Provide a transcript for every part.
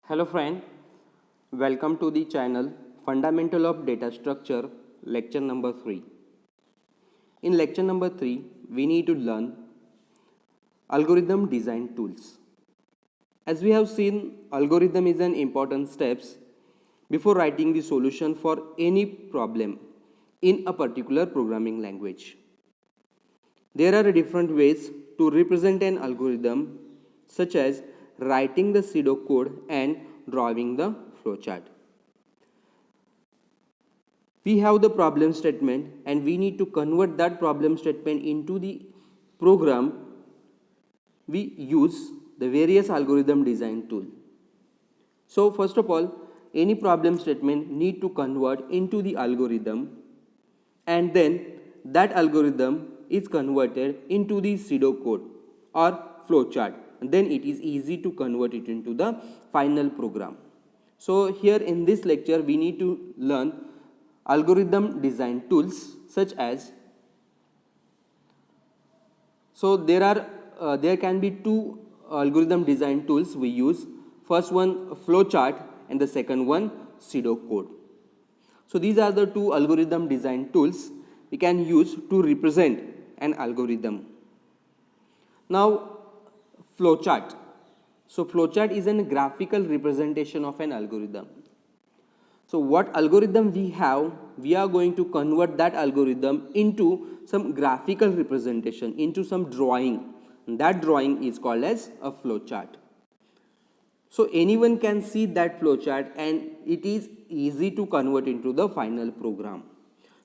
Hello friend, welcome to the channel Fundamental of Data Structure lecture number 3. In lecture number 3, we need to learn algorithm design tools. As we have seen, algorithm is an important steps before writing the solution for any problem in a particular programming language. There are different ways to represent an algorithm such as writing the pseudocode and drawing the flowchart. We have the problem statement and we need to convert that problem statement into the program. We use the various algorithm design tool. So first of all, any problem statement need to convert into the algorithm, and then that algorithm is converted into the pseudocode or flowchart, and then it is easy to convert it into the final program. So here in this lecture we need to learn algorithm design tools such as, so there can be two algorithm design tools we use. First one flowchart and the second one pseudocode. So these are the two algorithm design tools we can use to represent an algorithm. Now flowchart. So flowchart is a graphical representation of an algorithm. So what algorithm we have, we are going to convert that algorithm into some graphical representation, into some drawing. And that drawing is called as a flowchart. So anyone can see that flowchart and it is easy to convert into the final program.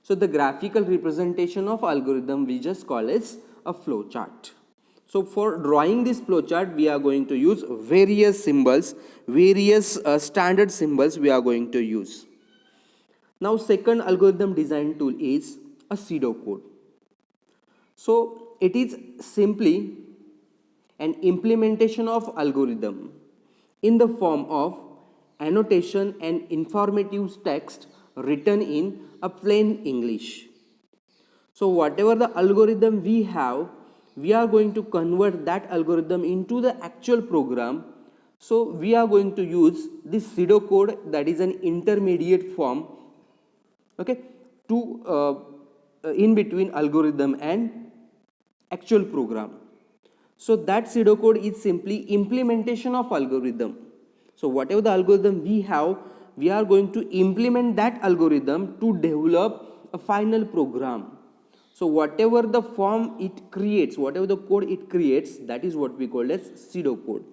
So the graphical representation of algorithm we just call as a flowchart. So for drawing this flowchart, we are going to use various symbols, various standard symbols we are going to use. Now second algorithm design tool is a pseudocode. So it is simply an implementation of algorithm in the form of annotation and informative text written in a plain English. So whatever the algorithm we have, we are going to convert that algorithm into the actual program. So we are going to use this pseudocode, that is an intermediate form, okay, to in between algorithm and actual program. So that pseudocode is simply implementation of algorithm. So whatever the algorithm we have, we are going to implement that algorithm to develop a final program. So whatever the form it creates, whatever the code it creates, that is what we call as pseudocode.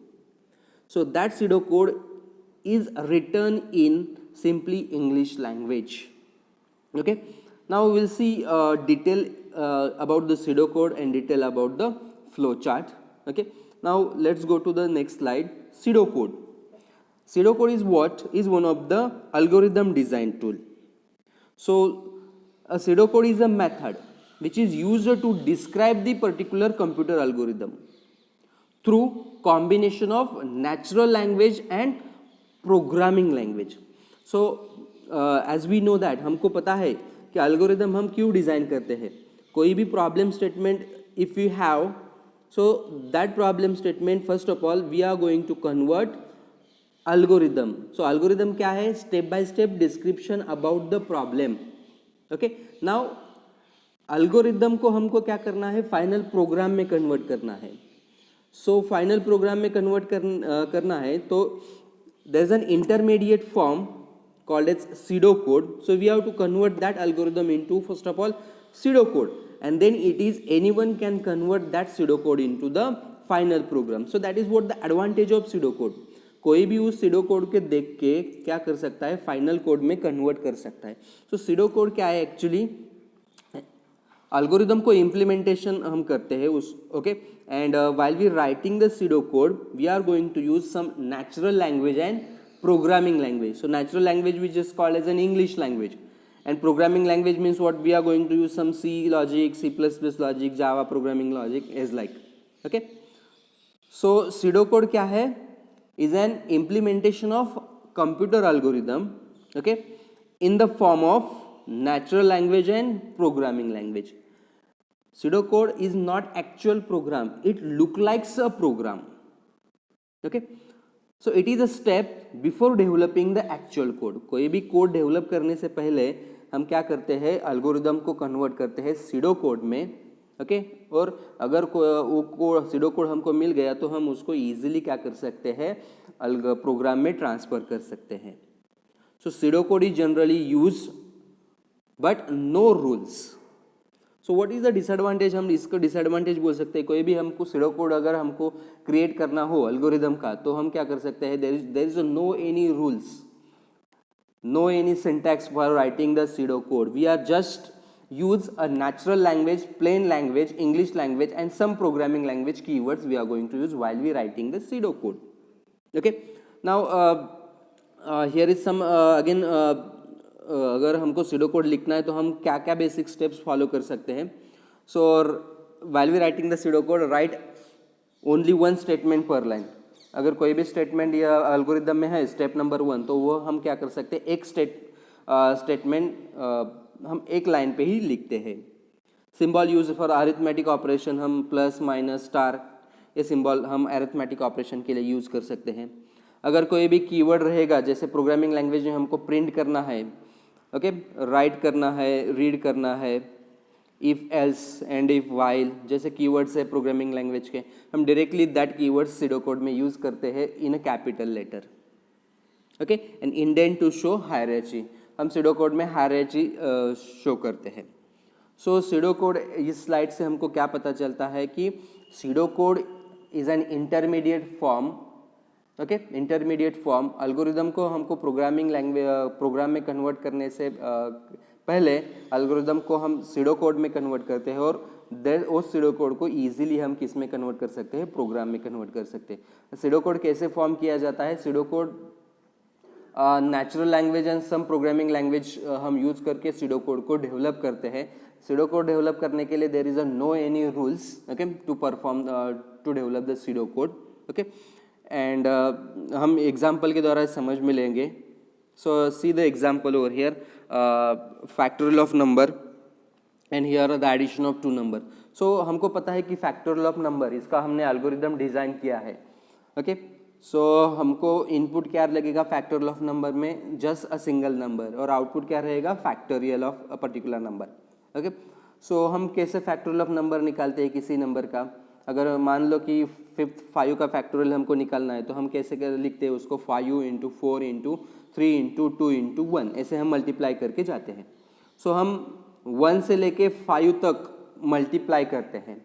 So that pseudocode is written in simply English language. Okay. Now we will see detail about the pseudocode and detail about the flowchart. Okay. Now let's go to the next slide. Pseudocode. Pseudocode is what? Is one of the algorithm design tool. So a pseudocode is a method which is used to describe the particular computer algorithm through combination of natural language and programming language. So as we know that, हमको पता है कि algorithm हम क्यों design करते हैं. कोई भी problem statement if you have, so that problem statement first of all we are going to convert algorithm. So algorithm क्या है? Step by step description about the problem. Okay. Now algorithm को हमको क्या करना है? फाइनल प्रोग्राम में convert करना है. सो फाइनल प्रोग्राम में कन्वर्ट करना है तो there is an intermediate form called as pseudocode. So we have to convert that algorithm into first of all pseudocode, and then it is anyone can convert that pseudocode into the final program. So that is what the advantage of pseudocode. कोई भी उस pseudocode के देख के क्या कर सकता है? फाइनल कोड में कन्वर्ट कर सकता है. So pseudocode क्या है एक्चुअली? algorithm को implementation हम करते हैं उस, okay, and while we writing the pseudocode we are going to use some natural language and programming language. So natural language we just call as an English language, and programming language means what? We are going to use some C logic, C++ logic, Java programming logic as like, okay. So pseudocode क्या है? Is an implementation of computer algorithm, okay, in the form of natural language and programming language. Pseudocode is not actual program, it look like a program. Okay. So it is a step before developing the actual code. कोई भी code develop करने से पहले हम क्या करते हैं, algorithm को कन्वर्ट करते हैं सीडो कोड में, ओके और अगर वो सीडो कोड हमको मिल गया तो हम उसको इजीली क्या कर सकते हैं, प्रोग्राम में ट्रांसफर कर सकते हैं। So pseudo code is generally use but no rules. So what is the disadvantage, हम इसको डिसएडवांटेज बोल सकते हैं। कोई भी हमको सीडो कोड अगर हमको क्रिएट करना हो एल्गोरिदम का, तो हम क्या कर सकते हैं, there is no any rules, no any syntax for writing the pseudo code. We are just use a natural language, plain language, English language and some programming language keywords we are going to use while we writing the pseudo code. Okay, now here is some again अगर हमको pseudo code लिखना है तो हम क्या क्या basic steps follow कर सकते हैं. So while we writing the pseudo code, write only one statement per line. अगर कोई भी स्टेटमेंट या एल्गोरिदम में है स्टेप नंबर 1, तो वो हम क्या कर सकते हैं, एक स्टेटमेंट हम एक लाइन पे ही लिखते हैं. Symbol use for arithmetic operation, हम प्लस माइनस स्टार ये सिंबल हम अरिथमेटिक ऑपरेशन के लिए यूज़ कर सकते हैं. अगर कोई भी कीवर्ड रहेगा, जैसे प्रोग्रामिंग लैंग्वेज में हमको प्रिंट करना है, ओके राइट करना है, रीड करना है, if else and if while जैसे कीवर्ड्स है प्रोग्रामिंग लैंग्वेज के, हम directly that keywords pseudo code में यूज करते हैं in a capital letter. Okay and indent to show hierarchy, हम सीडो कोड में हायरार्ची शो करते हैं. सो सीडो कोड, इस स्लाइड से हमको क्या पता चलता है कि pseudo code is an intermediate form. Okay intermediate form algorithm को हमको प्रोग्रामिंग लैंग्वेज प्रोग्राम में कन्वर्ट करने से पहले एल्गोरिदम को हम सीडो कोड में कन्वर्ट करते हैं, और उस सीडो कोड को इजीली हम किस में कन्वर्ट कर सकते हैं, प्रोग्राम में कन्वर्ट कर सकते हैं. सीडो कोड कैसे फॉर्म किया जाता है, pseudo code natural language and some programming language हम यूज करके सीडो कोड को डेवलप करते हैं. सीडो कोड डेवलप करने के लिए there is a no any rules okay to perform to develop the pseudo code. Okay and हम example के द्वारा समझ में लेंगे. So see the example over here, factorial of number and here the addition of two number. So हमको पता है कि factorial of number इसका हमने algorithm डिज़ाइन किया है. okay so हमको इनपुट क्या लगेगा factorial of number में, just a single number, और आउटपुट क्या रहेगा, factorial of a particular number. okay so हम कैसे factorial of number निकालते हैं किसी नंबर का. अगर मान लो कि 5 का फैक्टोरियल हमको निकालना है, तो हम कैसे लिखते हैं उसको, 5 इंटू 4 इंटू 3 इंटू 2 इंटू 1, ऐसे हम मल्टीप्लाई करके जाते हैं. सो हम 1 से लेके 5 तक मल्टीप्लाई करते हैं.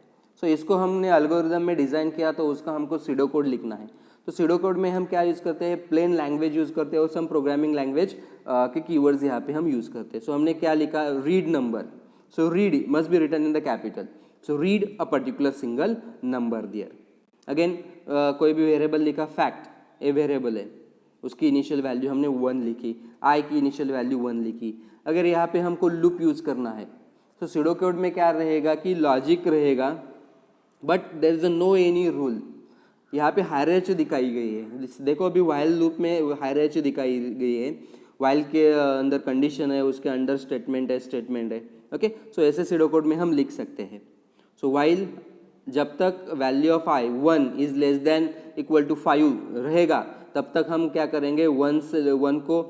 सो इसको हमने एल्गोरिदम में डिज़ाइन किया, तो उसका हमको सीडो कोड लिखना है. तो सीडो कोड में हम क्या यूज़ करते हैं, प्लेन लैंग्वेज यूज़ करते हैं और सम प्रोग्रामिंग लैंग्वेज के कीवर्ड्स यहाँ पे हम यूज़ करते हैं. सो हमने क्या लिखा, read number. So read must be written in the capital. So read a particular single number there. Again कोई भी वेरिएबल लिखा, फैक्ट ए वेरिएबल है, उसकी इनिशियल वैल्यू हमने 1 लिखी, आई की इनिशियल वैल्यू 1 लिखी. अगर यहाँ पे हमको लूप यूज़ करना है, तो सीडो कोड में क्या रहेगा कि लॉजिक रहेगा, but there is no any rule. यहाँ पे हायरार्ची दिखाई गई है. देखो अभी वाइल लूप में हायरार्ची दिखाई गई है. वाइल के अंदर कंडीशन है, उसके अंडर स्टेटमेंट है. ओके सो ऐसे सीडो कोड में हम लिख सकते हैं. सो वाइल जब तक value of I 1 is less than equal to 5 रहेगा, तब तक हम क्या करेंगे, 1 को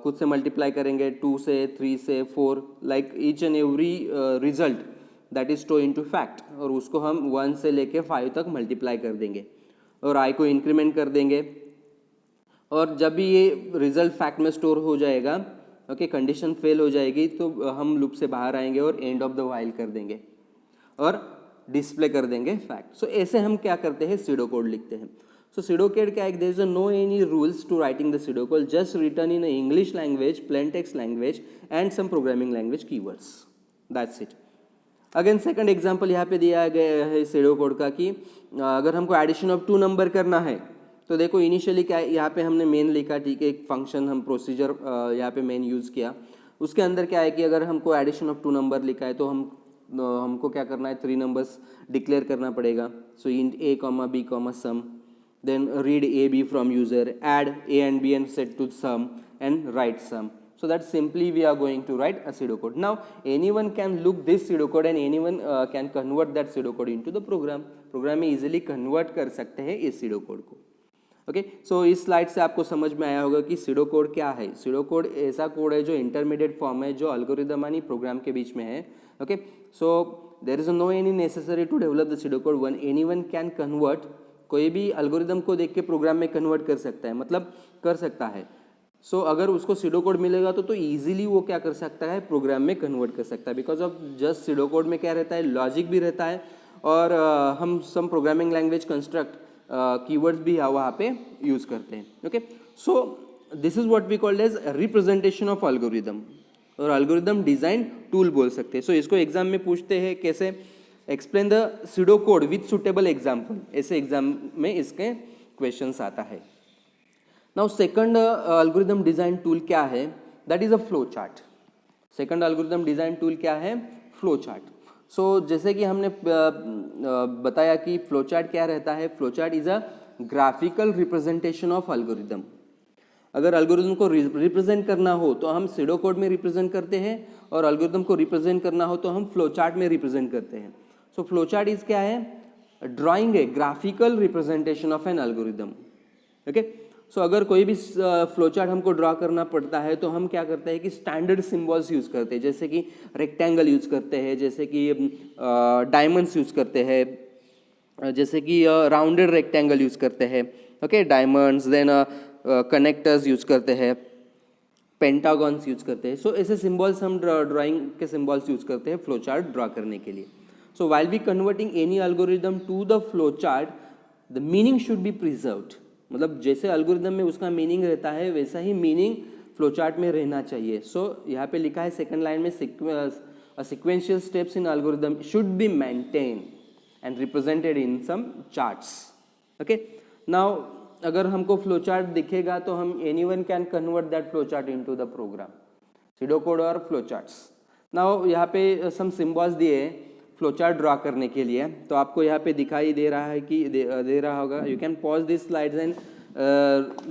खुद से मल्टीप्लाई करेंगे, 2 से, 3 से, 4, like each and every result that is store into fact, और उसको हम 1 से लेके 5 तक मल्टीप्लाई कर देंगे और आई को इंक्रीमेंट कर देंगे. और जब भी ये रिजल्ट फैक्ट में स्टोर हो जाएगा, ओके कंडीशन फेल हो जाएगी, तो हम लूप से बाहर आएंगे और एंड ऑफ द वाइल कर देंगे और डिस्प्ले कर देंगे फैक्ट. सो ऐसे हम क्या करते हैं, सीडो कोड लिखते हैं. सो सीडो कोड क्या है, there is no any rules to writing the pseudo code, just written in English language, plain text language and some programming language keywords, that's it. Again second example यहाँ पे दिया गया है pseudo code का कि अगर हमको एडिशन ऑफ 2 नंबर करना है, तो देखो इनिशियली क्या है, यहाँ पे हमने मेन लिखा, ठीक है, एक फंक्शन हम प्रोसीजर यहाँ पे मेन यूज़ किया. उसके अंदर क्या है कि अगर हमको एडिशन ऑफ 2 नंबर लिखा है, तो हमको क्या करना है, 3 नंबर्स डिक्लेयर करना पड़ेगा. So int a comma b comma sum, then read a b from user, add a and b and set to sum and write sum. So that simply we are going to write a pseudocode. Now anyone can look this pseudocode and anyone can convert that pseudocode into the program. Program में easily convert कर सकते हैं इस pseudocode को. Okay, सो इस slide से आपको समझ में आया होगा कि सीडो कोड क्या है. सीडो कोड ऐसा कोड है जो इंटरमीडिएट फॉर्म है, जो अल्गोरिदम यानी प्रोग्राम के बीच में है. Okay, so there is no any necessary to develop the pseudo code. Anyone can convert. कोई भी अल्गोरिदम को देख के प्रोग्राम में कन्वर्ट कर सकता है, मतलब कर सकता है. सो अगर उसको सीडो कोड मिलेगा तो इजीली वो क्या कर सकता है, प्रोग्राम में कन्वर्ट कर सकता है. Because of just SIDO code में क्या रहता है, लॉजिक भी रहता है और हम some programming language construct keywords भी वहाँ पे यूज करते हैं. Okay, so this is what we called as representation of algorithm और अल्गोरिदम डिजाइन टूल बोल सकते हैं. सो इसको एग्जाम में पूछते हैं कैसे, explain the pseudo code with suitable example. ऐसे एग्जाम में इसके क्वेश्चंस आता है. Now second algorithm design tool क्या है, that is a flow chart. Second algorithm design tool क्या है, फ्लो चार्ट. सो जैसे कि हमने बताया कि फ्लो चार्ट क्या रहता है. Flow chart is a graphical representation of algorithm. अगर अल्गोरिदम को रिप्रेजेंट करना हो तो हम सीडो कोड में रिप्रेजेंट करते हैं और अल्गोरिदम को रिप्रेजेंट करना हो तो हम फ्लो चार्ट में रिप्रेजेंट करते हैं. सो फ्लो चार्ट इज क्या है, drawing a graphical representation of an algorithm. Okay, so अगर कोई भी फ्लो चार्ट हमको ड्रा करना पड़ता है तो हम क्या करते हैं कि स्टैंडर्ड सिंबल्स यूज करते हैं, जैसे कि रेक्टेंगल यूज करते हैं, जैसे कि डायमंड्स यूज करते हैं, जैसे कि राउंडेड रेक्टेंगल यूज करते हैं. Okay, diamonds, then connectors use करते हैं, पेंटागॉन्स यूज करते हैं. सो ऐसे सिंबल्स हम ड्राइंग के सिंबल्स यूज करते हैं फ्लो चार्ट ड्रा करने के लिए. So while be converting any algorithm to the flow chart, the meaning should be preserved. मतलब जैसे अल्गोरिदम में उसका मीनिंग रहता है वैसा ही मीनिंग फ्लो चार्ट में रहना चाहिए. सो यहाँ पे लिखा है सेकंड लाइन में, sequential steps in algorithm should be maintain and represented in some charts. Okay, now अगर हमको फ्लो चार्ट दिखेगा तो हम anyone can convert that flow chart into the program, pseudo code और फ्लो चार्ट्स. नाउ यहाँ पे some symbols दिए flow chart draw करने के लिए, तो आपको यहाँ पे दिखाई दे रहा है कि दे रहा होगा. You can pause this slides and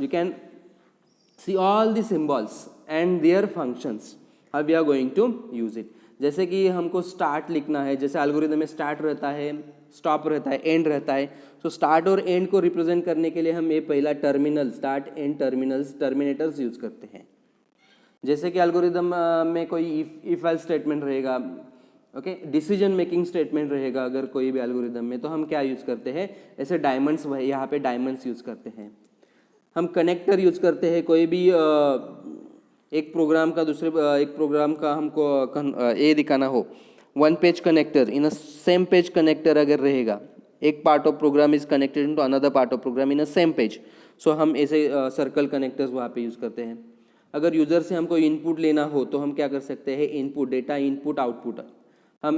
you can see all the symbols and their functions, how we are going to use it. जैसे कि हमको स्टार्ट लिखना है, जैसे एल्गोरिदम में स्टार्ट रहता है, स्टॉप रहता है, एंड रहता है. सो स्टार्ट और एंड को रिप्रेजेंट करने के लिए हम ये पहला terminal, start and terminals, terminators use करते हैं. जैसे कि एल्गोरिदम में कोई इफ एल्स स्टेटमेंट रहेगा, ओके, डिसीजन मेकिंग स्टेटमेंट रहेगा अगर कोई भी एल्गोरिदम में, तो हम क्या यूज करते हैं, ऐसे डायमंड्स, यहाँ पे डायमंड्स यूज करते हैं. हम कनेक्टर यूज करते हैं, कोई भी एक प्रोग्राम का दूसरे एक प्रोग्राम का हमको ये दिखाना हो, one page connector in a same page connector अगर रहेगा, एक part of program is connected into another part of program in a same page, so हम ऐसे सर्कल कनेक्टर्स वहाँ पे यूज करते हैं. अगर यूजर से हमको इनपुट लेना हो तो हम क्या कर सकते हैं, इनपुट, डेटा इनपुट आउटपुट, हम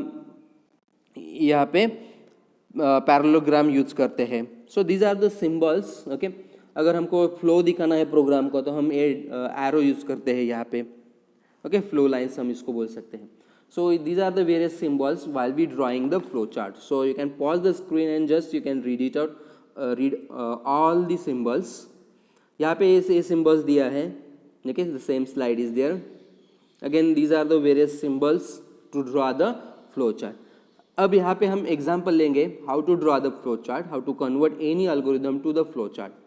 यहाँ पे पैरेललोग्राम यूज करते हैं. So these are the symbols. Okay, अगर हमको फ्लो दिखाना है प्रोग्राम को तो हम एरो यूज करते हैं यहाँ पे. ओके, फ्लो लाइन्स हम इसको बोल सकते हैं. So these are the various symbols while we drawing the flow chart. So you can pause the screen and just you can read it out, read all the symbols. यहाँ पे ये symbols दिया है. Okay, the same slide is there. Again, these are the various symbols to draw the flow chart. अब यहाँ पे हम example लेंगे how to draw the flow chart, how to convert any algorithm to the flow chart.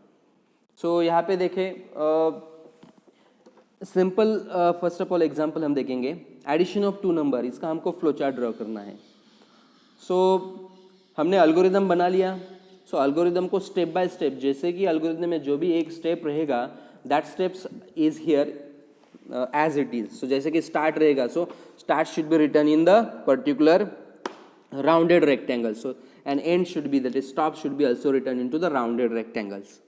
So यहाँ पे देखें simple, first of all example हम देखेंगे, एडिशन ऑफ टू नंबर, इसका हमको फ्लो चार्ट ड्रॉ करना है. सो हमने अल्गोरिदम बना लिया. सो अल्गोरिदम को स्टेप बाय स्टेप, जैसे कि अल्गोरिदम में जो भी एक स्टेप रहेगा that steps is here as it is. So जैसे कि स्टार्ट रहेगा, so start should be written in the particular rounded rectangle. So and end should be, that is stop should be also written in to the rounded rectangles.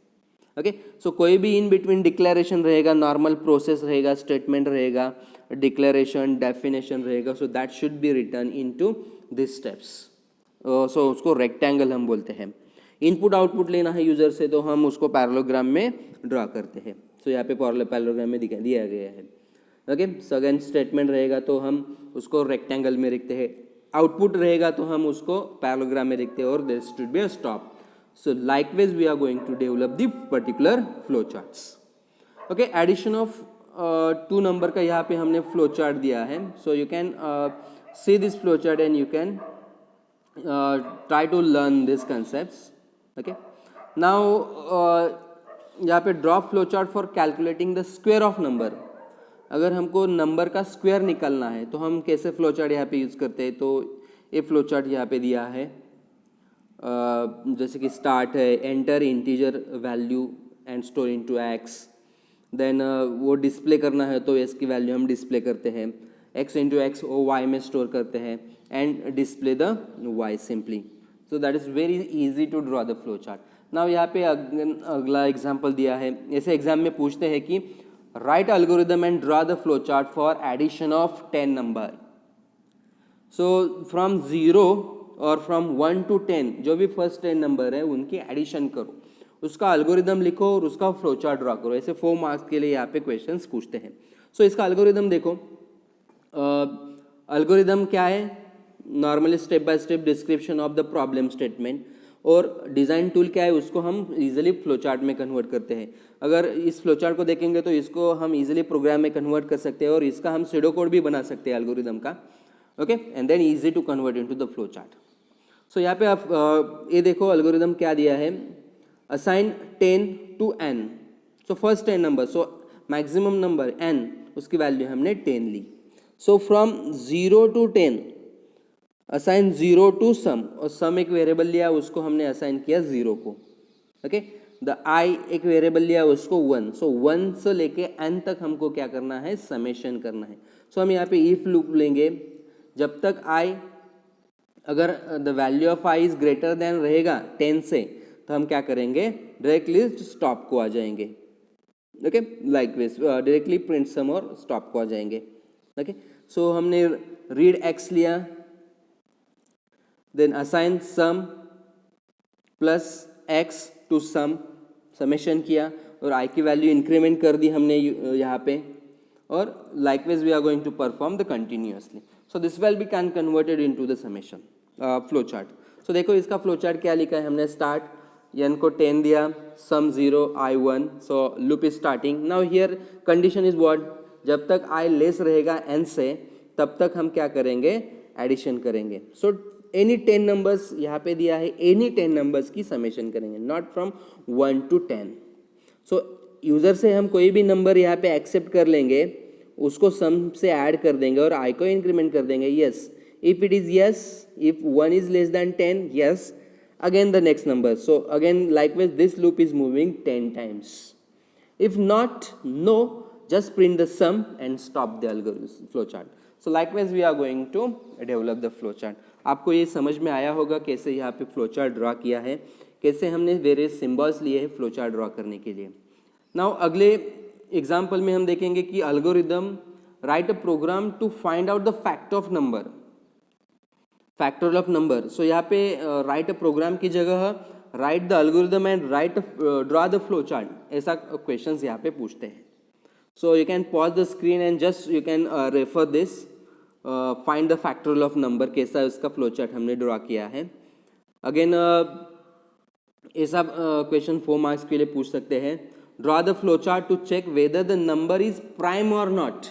Okay, so कोई भी in between declaration रहेगा, normal process रहेगा, statement रहेगा, declaration, definition रहेगा, so that should be written into this steps. So उसको rectangle हम बोलते हैं. इनपुट आउटपुट लेना है यूजर से तो हम उसको पैरेललोग्राम में ड्रा करते हैं. सो यहाँ पे पैरेललोग्राम में दिया गया है. ओके, सो अगेन स्टेटमेंट रहेगा तो हम उसको रेक्टेंगल में लिखते हैं, आउटपुट रहेगा तो हम उसको पैरेललोग्राम में लिखते हैं, और this should be a stop. So likewise we are going to develop the particular flow charts. Okay, addition of two number का यहाँ पे हमने flow chart दिया है. So you can see this flow chart and you can try to learn these concepts. Okay, now यहाँ पे draw flow chart for calculating the square of number. अगर हमको नंबर का स्क्वायर निकालना है तो हम कैसे फ्लो चार्ट यहाँ पे यूज़ करते हैं, तो ये फ्लो चार्ट यहाँ पे दिया है। जैसे कि स्टार्ट है, enter integer value and store into X, then वो डिस्प्ले करना है तो एक्स की वैल्यू हम डिस्प्ले करते हैं, एक्स इंटू एक्स वो वाई में स्टोर करते हैं and display the Y simply. So that is very easy to draw the flow chart. Now यहाँ पे अगला एग्जाम्पल दिया है, ऐसे एग्जाम में पूछते हैं कि write algorithm and draw the flow chart for addition of 10 number. So from 0 और फ्रॉम 1 to 10 जो भी फर्स्ट 10 नंबर है उनकी एडिशन करो, उसका एल्गोरिदम लिखो और उसका फ्लो चार्ट ड्रॉ करो। ऐसे 4 मार्क्स के लिए यहाँ पे क्वेश्चंस पूछते हैं। सो इसका एल्गोरिदम देखो, एल्गोरिदम क्या है, normally step by step description of the problem statement, और डिज़ाइन टूल क्या है उसको हम इजीली फ्लो चार्ट में कन्वर्ट करते हैं। अगर इस फ्लो चार्ट को देखेंगे तो इसको हम इजीली प्रोग्राम में कन्वर्ट कर सकते हैं और इसका हम सीडो कोड भी बना सकते हैं एल्गोरिदम का, okay, and then easy to convert into the flow chart. So यहाँ पे आप ये देखो एल्गोरिदम क्या दिया है, assign 10 to n। So first 10 number, so maximum number n, उसकी वैल्यू हमने 10 ली। So from 0 to 10 assign 0 to sum, और सम एक वेरिएबल लिया उसको हमने असाइन किया 0 को, ओके। द आई एक वेरिएबल लिया उसको 1, सो 1 से लेके n तक हमको क्या करना है, समेशन करना है। सो हम यहाँ पे इफ लूप लेंगे, जब तक i, अगर the value of i is greater than रहेगा 10 से, तो हम क्या करेंगे, डायरेक्टली स्टॉप को आ जाएंगे, okay, like this directly print sum और स्टॉप को आ जाएंगे, ओके। सो हमने रीड x लिया, then assign sum plus x to sum, summation किया और i की वैल्यू इंक्रीमेंट कर दी हमने यहाँ पे, और likewise we are going to perform the continuously. So this will be can converted into the summation flow chart. So देखो इसका फ्लो चार्ट क्या लिखा है हमने, स्टार्ट n को 10 दिया, सम 0 i 1, so loop is starting. Now here condition is what, जब तक i लेस रहेगा n से तब तक हम क्या करेंगे, एडिशन करेंगे। सो एनी 10 नंबर्स यहाँ पे दिया है, एनी 10 नंबर्स की समेशन करेंगे, not from 1 to 10। So user से हम कोई भी नंबर यहाँ पे एक्सेप्ट कर लेंगे, उसको सम से ऐड कर देंगे और i को इंक्रीमेंट कर देंगे, yes, if it is yes, if 1 is less then 10, yes, again the next number. So again likewise this loop is moving 10 times. If not, no, just print the sum and stop the algorithm flow chart. So likewise we are going to develop the flow chart. आपको ये समझ में आया होगा कैसे यहाँ पे flow chart draw किया है, कैसे हमने वेरियस सिंबल्स लिए हैं फ्लो चार्ट ड्रॉ करने के लिए। नाउ अगले एग्जाम्पल में हम देखेंगे कि algorithm write a program to find out the fact of number, factorial of number. So यहाँ पे राइट अ प्रोग्राम की जगह write the algorithm and write draw the flow chart, ऐसा क्वेश्चंस यहाँ पे पूछते हैं। So you can pause the screen and just you can refer this, find the factorial of number, कैसा उसका फ्लो चार्ट हमने ड्रॉ किया है। अगेन ऐसा क्वेश्चन 4 मार्क्स के लिए पूछ सकते हैं, draw the flow chart to check whether the number is prime or not.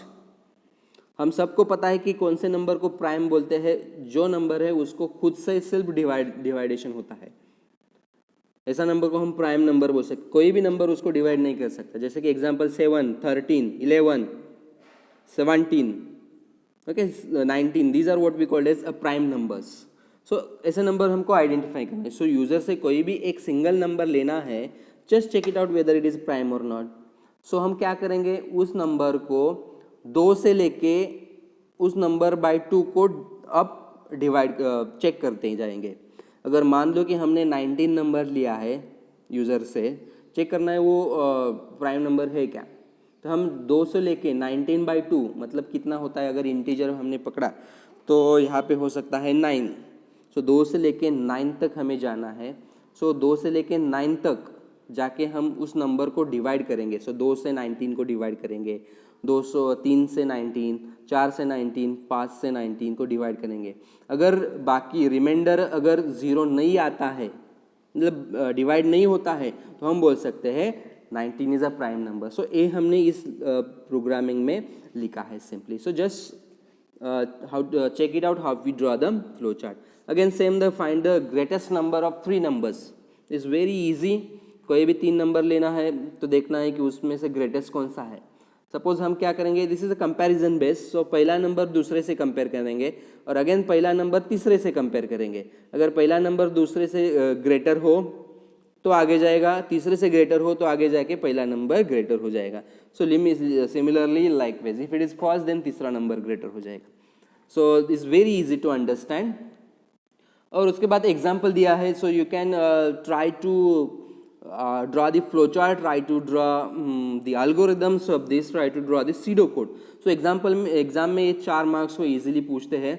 हम सबको पता है कि कौन से नंबर को प्राइम बोलते हैं, जो नंबर है उसको खुद से सिर्फ डिवाइडेशन होता है, ऐसा नंबर को हम प्राइम नंबर बोल सकते, कोई भी नंबर उसको डिवाइड नहीं कर सकता। जैसे कि example 7, 13, 11, 17, okay, 19, these are what we called as a prime numbers. So ऐसे नंबर हमको आइडेंटिफाई करना है। सो यूजर से कोई भी एक सिंगल नंबर लेना है, just check it out whether it is prime or not. So हम क्या करेंगे, उस नंबर को 2 से लेके उस नंबर बाय 2 को अब डिवाइड चेक करते ही जाएंगे। अगर मान लो कि हमने 19 नंबर लिया है, यूज़र से चेक करना है वो प्राइम नंबर है क्या, तो हम 2 से लेके 19/2 मतलब कितना होता है, अगर इंटीजर हमने पकड़ा तो यहाँ पे हो सकता है 9। सो 2 से लेके 9 तक हमें जाना है। सो 2 से लेके 9 तक जाके हम उस नंबर को डिवाइड करेंगे। सो 2 से 19 को डिवाइड करेंगे, 3 से 19, 4 से 19, 5 से 19 को डिवाइड करेंगे। अगर बाकी रिमाइंडर अगर 0 नहीं आता है, मतलब डिवाइड नहीं होता है, तो हम बोल सकते हैं 19 इज़ अ प्राइम नंबर। सो ये हमने इस प्रोग्रामिंग में लिखा है simply. So just how to check it out how we draw the flow chart. Again same, the find the greatest number of 3 numbers is very easy. कोई भी 3 number लेना है तो देखना है कि उसमें से ग्रेटेस्ट कौन सा है। सपोज हम क्या करेंगे, this is a comparison base, so पहला नंबर दूसरे से कंपेयर करेंगे और अगेन पहला नंबर तीसरे से कंपेयर करेंगे। अगर पहला नंबर दूसरे से ग्रेटर हो तो आगे जाएगा, तीसरे से ग्रेटर हो तो आगे जाके पहला नंबर ग्रेटर हो जाएगा। So similarly likewise if it is first then तीसरा नंबर ग्रेटर हो जाएगा। So it's very easy to understand. और उसके बाद एग्जाम्पल दिया है, so you can try to draw the flowchart, try to draw the algorithms of this, try to draw the pseudo code. So example में exam में ये 4 marks को easily पूछते हैं।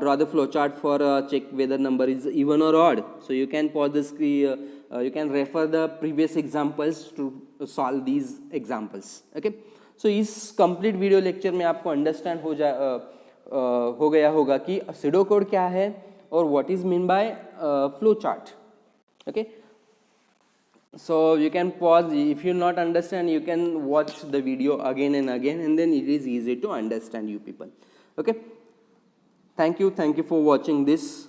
draw the flowchart for check whether number is even or odd. So you can pause this, you can refer the previous examples to solve these examples. Okay, so इस complete video lecture में आपको understand हो गया होगा कि pseudo code क्या है और what is mean by flowchart. Okay, so you can pause, if you not understand you can watch the video again and again, and then it is easy to understand you people. Okay, thank you for watching this.